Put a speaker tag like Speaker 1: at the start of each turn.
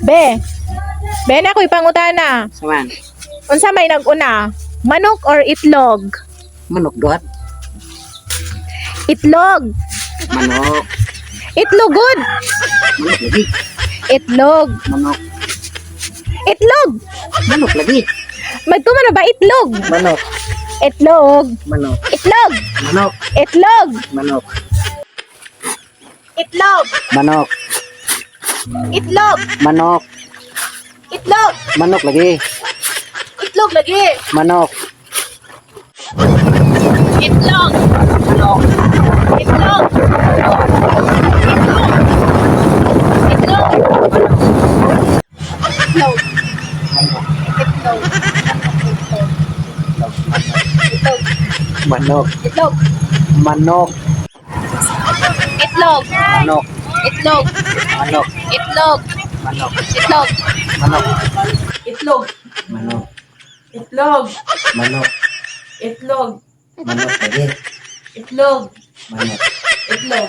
Speaker 1: Be. Be na ko'y pangutana.
Speaker 2: Saman.
Speaker 1: Unsa may nag-una? Manok or itlog?
Speaker 2: Manok duhat.
Speaker 1: Itlog.
Speaker 2: Manok.
Speaker 1: Itlog good.
Speaker 2: Manok lagi.
Speaker 1: Itlog.
Speaker 2: Manok.
Speaker 1: Itlog.
Speaker 2: Manok lagi.
Speaker 1: Magtuma na ba itlog?
Speaker 2: Manok.
Speaker 1: Itlog.
Speaker 2: Manok.
Speaker 1: Itlog.
Speaker 2: Manok.
Speaker 1: Itlog.
Speaker 2: Manok.
Speaker 1: Itlog.
Speaker 2: Manok.
Speaker 1: Itlog.
Speaker 2: Manok.
Speaker 1: Itlog.
Speaker 2: Manok lagi.
Speaker 1: Itlog lagi.
Speaker 2: Manok.
Speaker 1: Itlog.
Speaker 2: Manok.
Speaker 1: Itlog. Itlog. Itlog. Itlog. Itlog.
Speaker 2: Manok.
Speaker 1: Itlog.
Speaker 2: Manok.
Speaker 1: Itlog.
Speaker 2: Manok.
Speaker 1: Itlog.
Speaker 2: Manok.
Speaker 1: Itlog.
Speaker 2: Manok.
Speaker 1: Itlog.
Speaker 2: Manok.
Speaker 1: Itlog.
Speaker 2: Manok.
Speaker 1: Itlog.
Speaker 2: Manok.
Speaker 1: Itlog.
Speaker 2: Manok lagi.
Speaker 1: Itlog.
Speaker 2: Manok.
Speaker 1: Itlog.